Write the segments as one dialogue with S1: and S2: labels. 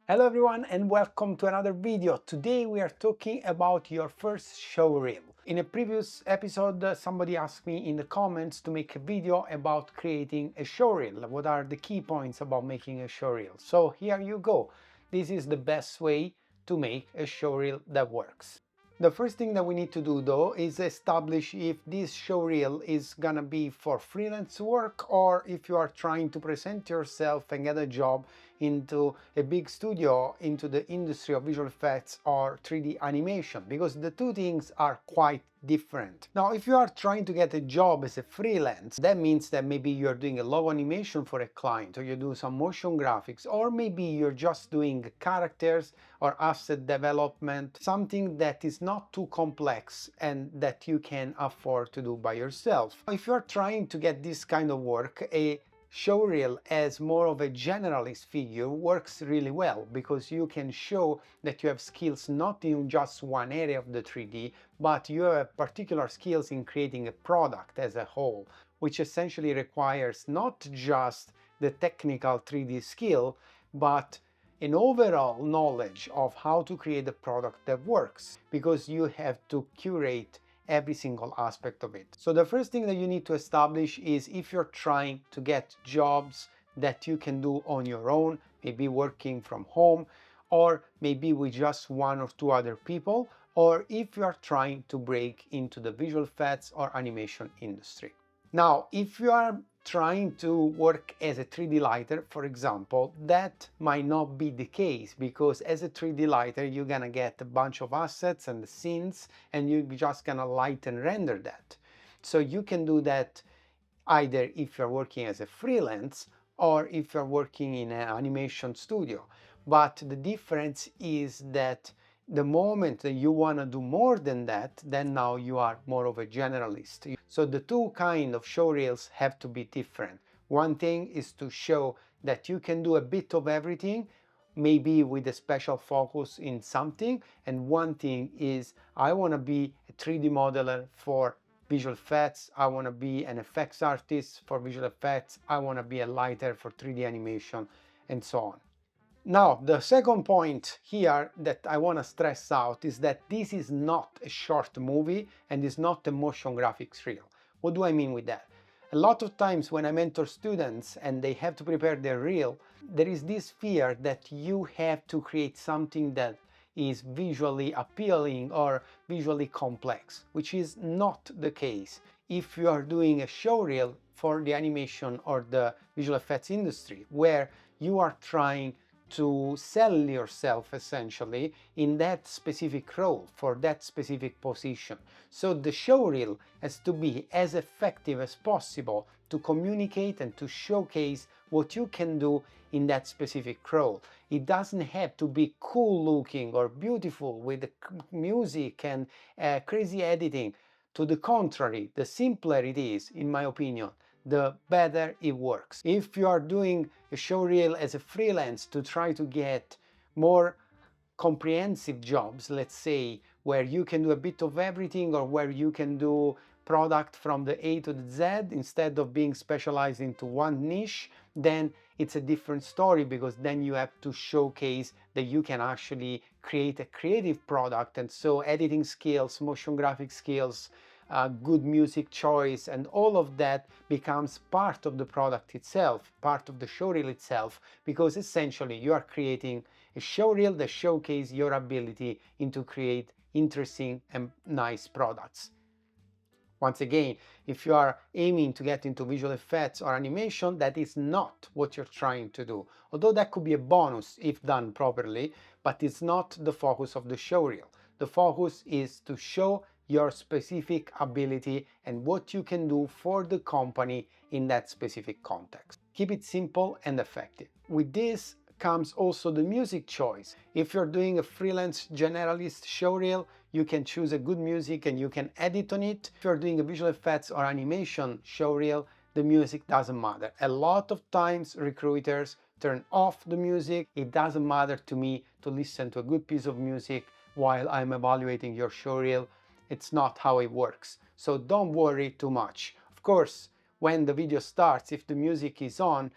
S1: Hello everyone and welcome to another video. Today we are talking about your first showreel. In a previous episode, somebody asked me in the comments to make a video about creating a showreel. What are the key points about making a showreel? So here you go. This is the best way to make a showreel that works. The first thing that we need to do though is establish if this showreel is gonna be for freelance work or if you are trying to present yourself and get a job into a big studio into the industry of visual effects or 3D animation, because the two things are quite different. Now, if you are trying to get a job as a freelance, that means that maybe you're doing a logo animation for a client, or you do some motion graphics, or maybe you're just doing characters or asset development, something that is not too complex and that you can afford to do by yourself. If you're trying to get this kind of work, a Showreel as more of a generalist figure works really well, because you can show that you have skills not in just one area of the 3D, but you have particular skills in creating a product as a whole, which essentially requires not just the technical 3D skill, but an overall knowledge of how to create a product that works, because you have to curate every single aspect of it. So the first thing that you need to establish is if you're trying to get jobs that you can do on your own, maybe working from home, or maybe with just one or two other people, or if you are trying to break into the visual effects or animation industry. Now, if you are trying to work as a 3D lighter, for example, that might not be the case, because as a 3D lighter, you're gonna get a bunch of assets and the scenes, and you're just gonna light and render that. So you can do that either if you're working as a freelance or if you're working in an animation studio. But the difference is that the moment that you want to do more than that, then now you are more of a generalist. So the two kind of showreels have to be different. One thing is to show that you can do a bit of everything, maybe with a special focus in something, and one thing is I want to be a 3D modeler for visual effects, I want to be an effects artist for visual effects, I want to be a lighter for 3D animation, and so on. Now, the second point here that I want to stress out is that this is not a short movie and is not a motion graphics reel. What do I mean with that? A lot of times when I mentor students and they have to prepare their reel, there is this fear that you have to create something that is visually appealing or visually complex, which is not the case. If you are doing a show reel for the animation or the visual effects industry, where you are trying to sell yourself essentially in that specific role for that specific position. So the showreel has to be as effective as possible to communicate and to showcase what you can do in that specific role. It doesn't have to be cool looking or beautiful with music and crazy editing. To the contrary, the simpler it is, in my opinion, the better it works. If you are doing a showreel as a freelance to try to get more comprehensive jobs, let's say, where you can do a bit of everything, or where you can do product from the A to the Z instead of being specialized into one niche, then it's a different story, because then you have to showcase that you can actually create a creative product, and so editing skills, motion graphic skills, good music choice, and all of that becomes part of the product itself, part of the showreel itself, because essentially you are creating a showreel that showcases your ability into create interesting and nice products. Once again, if you are aiming to get into visual effects or animation, that is not what you're trying to do. Although that could be a bonus if done properly, but it's not the focus of the showreel. The focus is to show your specific ability and what you can do for the company in that specific context. Keep it simple and effective. With this comes also the music choice. If you're doing a freelance generalist showreel, you can choose a good music and you can edit on it. If you're doing a visual effects or animation showreel, the music doesn't matter. A lot of times recruiters turn off the music. It doesn't matter to me to listen to a good piece of music while I'm evaluating your showreel. It's not how it works. So don't worry too much. Of course, when the video starts, if the music is on,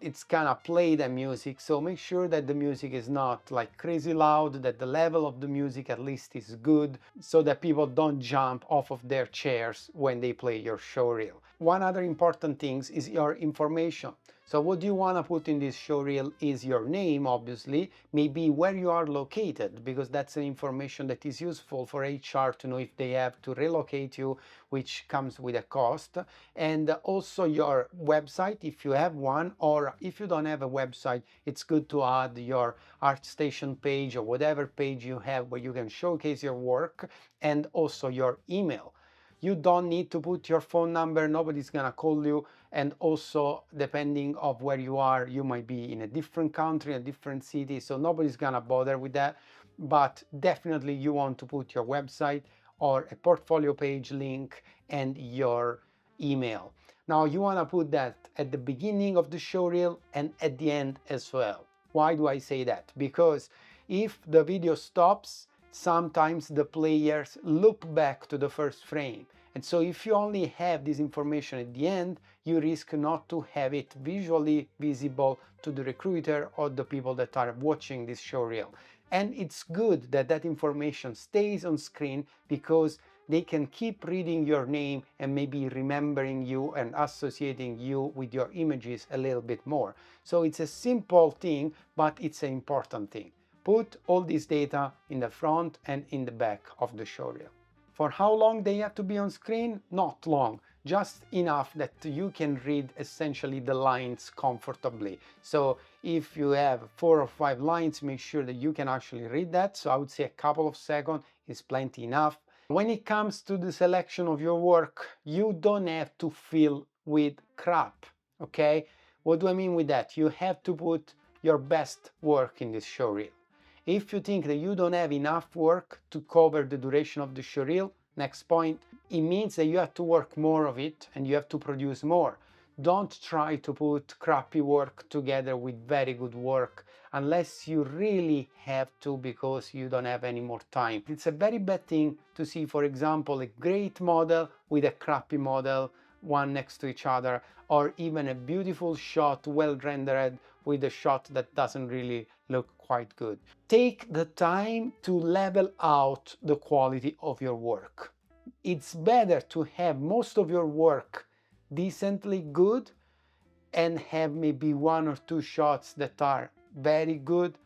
S1: it's gonna play the music, so make sure that the music is not like crazy loud, that the level of the music at least is good, so that people don't jump off of their chairs when they play your showreel. One other important thing is your information. So what you want to put in this showreel is your name, obviously, maybe where you are located, because that's an information that is useful for HR to know if they have to relocate you, which comes with a cost, and also your website if you have one, or if you don't have a website, it's good to add your ArtStation page or whatever page you have where you can showcase your work, and also your email. You don't need to put your phone number, nobody's gonna call you, and also depending of where you are, you might be in a different country, a different city, so nobody's gonna bother with that. But definitely you want to put your website or a portfolio page link and your email. Now you want to put that at the beginning of the showreel and at the end as well. Why do I say that? Because if the video stops, sometimes the players loop back to the first frame. And so if you only have this information at the end, you risk not to have it visually visible to the recruiter or the people that are watching this showreel. And it's good that that information stays on screen, because they can keep reading your name and maybe remembering you and associating you with your images a little bit more. So it's a simple thing, but it's an important thing. Put all this data in the front and in the back of the showreel. For how long they have to be on screen? Not long, just enough that you can read essentially the lines comfortably. So if you have 4 or 5 lines, make sure that you can actually read that. So I would say a couple of seconds is plenty enough. When it comes to the selection of your work, you don't have to fill with crap, okay? What do I mean with that? You have to put your best work in this showreel. If you think that you don't have enough work to cover the duration of the showreel, next point, it means that you have to work more of it and you have to produce more. Don't try to put crappy work together with very good work unless you really have to, because you don't have any more time. It's a very bad thing to see, for example, a great model with a crappy model, one next to each other, or even a beautiful shot, well rendered, with a shot that doesn't really look quite good. Take the time to level out the quality of your work. It's better to have most of your work decently good and have maybe 1 or 2 shots that are very good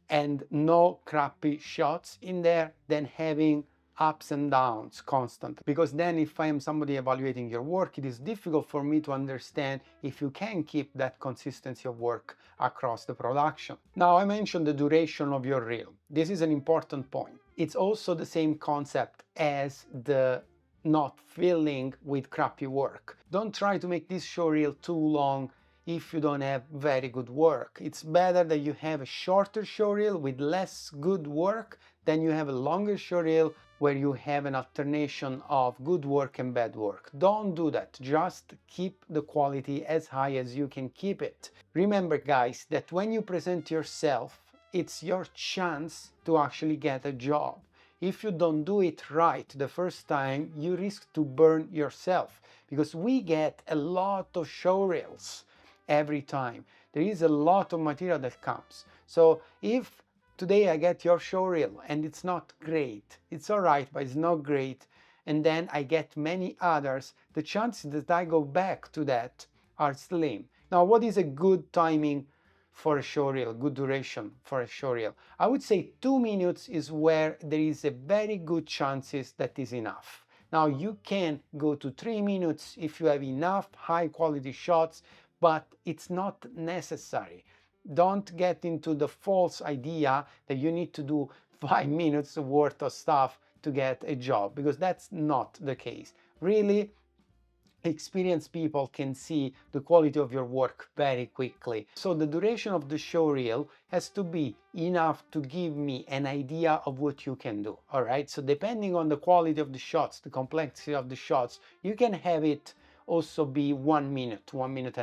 S1: and no crappy shots in there than having ups and downs constantly. Because then if I am somebody evaluating your work, it is difficult for me to understand if you can keep that consistency of work across the production. Now, I mentioned the duration of your reel. This is an important point. It's also the same concept as the not filling with crappy work. Don't try to make this showreel too long if you don't have very good work. It's better that you have a shorter showreel with less good work than you have a longer showreel where you have an alternation of good work and bad work. Don't do that. Just keep the quality as high as you can keep it. Remember, guys, that when you present yourself, it's your chance to actually get a job. If you don't do it right the first time, you risk to burn yourself, because we get a lot of showreels every time. There is a lot of material that comes. So if today I get your showreel and it's not great, it's all right, but it's not great, and then I get many others, the chances that I go back to that are slim. Now, what is a good timing for a showreel, good duration for a showreel? I would say 2 minutes is where there is a very good chances that is enough. Now, you can go to 3 minutes if you have enough high quality shots, but it's not necessary. Don't get into the false idea that you need to do 5 minutes worth of stuff to get a job, because that's not the case. Really, experienced people can see the quality of your work very quickly. So the duration of the showreel has to be enough to give me an idea of what you can do. All right, so depending on the quality of the shots, the complexity of the shots, you can have it also be 1 minute, 1.5 minutes.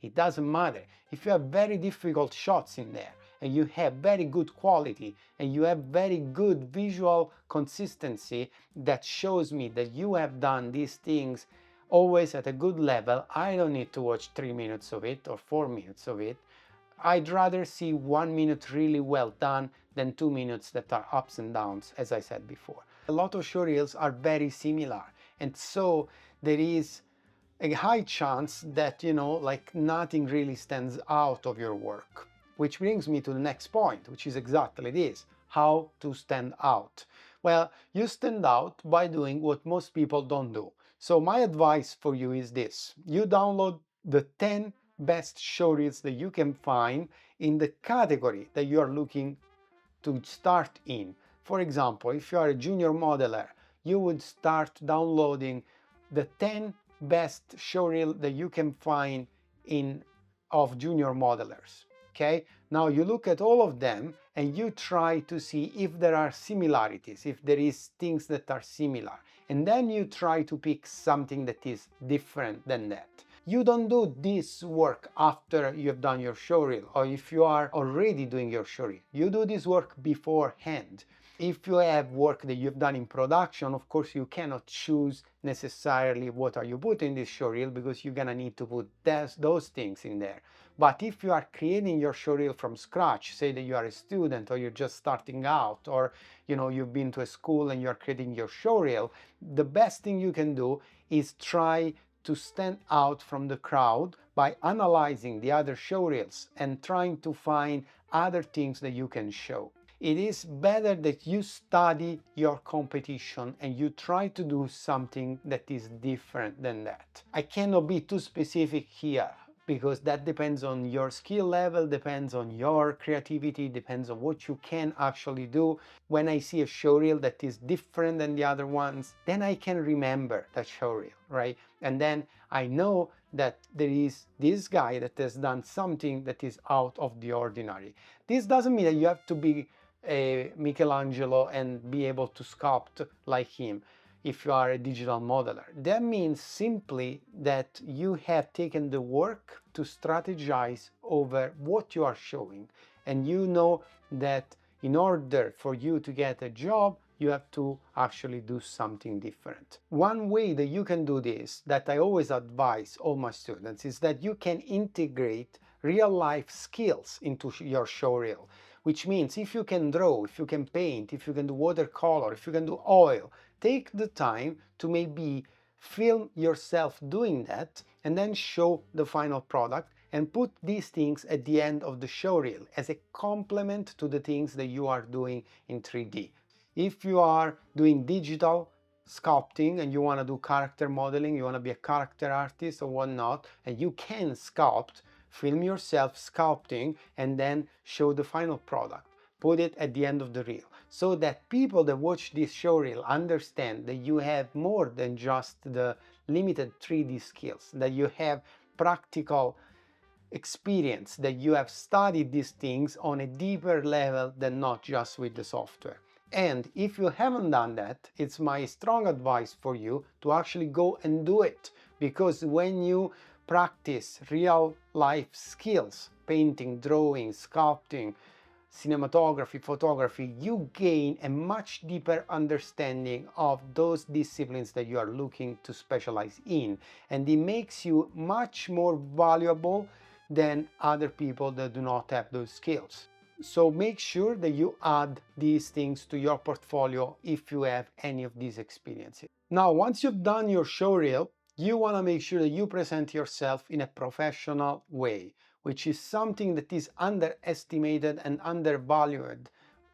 S1: It doesn't matter. If you have very difficult shots in there and you have very good quality and you have very good visual consistency that shows me that you have done these things always at a good level. I don't need to watch 3 minutes of it or 4 minutes of it. I'd rather see 1 minute really well done than 2 minutes that are ups and downs, as I said before. A lot of showreels are very similar, and so there is a high chance that, like nothing really stands out of your work. Which brings me to the next point, which is exactly this: how to stand out. Well, you stand out by doing what most people don't do. So my advice for you is this: you download the 10 best showreels that you can find in the category that you are looking to start in. For example, if you are a junior modeler, you would start downloading the 10 best showreel that you can find in of junior modelers. Okay, now you look at all of them and you try to see if there are similarities, if there is things that are similar, and then you try to pick something that is different than that. You don't do this work after you have done your showreel, or if you are already doing your showreel. You do this work beforehand. If you have work that you've done in production, of course you cannot choose necessarily what are you putting in this showreel, because you're gonna need to put those things in there. But if you are creating your showreel from scratch, say that you are a student or you're just starting out, or you've been to a school and you're creating your showreel, the best thing you can do is try to stand out from the crowd by analyzing the other showreels and trying to find other things that you can show. It is better that you study your competition and you try to do something that is different than that. I cannot be too specific here, because that depends on your skill level, depends on your creativity, depends on what you can actually do. When I see a showreel that is different than the other ones, then I can remember that showreel, right? And then I know that there is this guy that has done something that is out of the ordinary. This doesn't mean that you have to be a Michelangelo and be able to sculpt like him if you are a digital modeler. That means simply that you have taken the work to strategize over what you are showing, and you know that in order for you to get a job, you have to actually do something different. One way that you can do this, that I always advise all my students, is that you can integrate real life skills into your showreel. Which means if you can draw, if you can paint, if you can do watercolor, if you can do oil, take the time to maybe film yourself doing that and then show the final product, and put these things at the end of the showreel as a complement to the things that you are doing in 3D. If you are doing digital sculpting and you want to do character modeling, you want to be a character artist or whatnot, and you can sculpt, film yourself sculpting and then show the final product. Put it at the end of the reel, so that people that watch this showreel understand that you have more than just the limited 3D skills, that you have practical experience, that you have studied these things on a deeper level than not just with the software. And if you haven't done that, it's my strong advice for you to actually go and do it, because when you practice real life skills, painting, drawing, sculpting, cinematography, photography, you gain a much deeper understanding of those disciplines that you are looking to specialize in, and it makes you much more valuable than other people that do not have those skills. So make sure that you add these things to your portfolio if you have any of these experiences. Now, once you've done your showreel, you want to make sure that you present yourself in a professional way, which is something that is underestimated and undervalued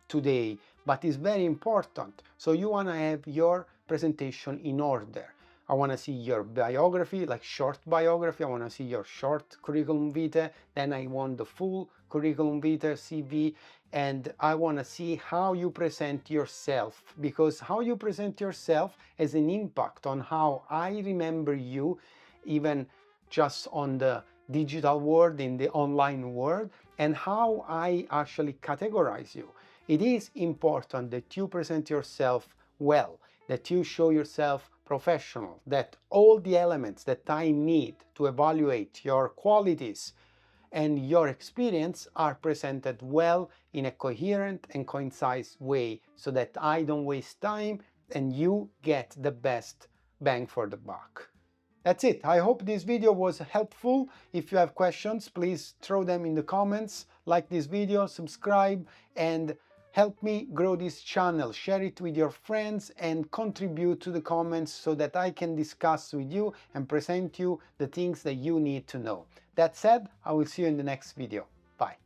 S1: today, but is very important. So you want to have your presentation in order. I want to see your biography, like short biography. I want to see your short curriculum vitae. Then I want the full curriculum vitae, CV, and I want to see how you present yourself, because how you present yourself has an impact on how I remember you, even just on the digital world, in the online world, and how I actually categorize you. It is important that you present yourself well, that you show yourself professional, that all the elements that I need to evaluate your qualities and your experience are presented well in a coherent and concise way, so that I don't waste time and you get the best bang for the buck. That's it. I hope this video was helpful. If you have questions, please throw them in the comments, like this video, subscribe, and help me grow this channel. Share it with your friends and contribute to the comments so that I can discuss with you and present you the things that you need to know. That said, I will see you in the next video. Bye.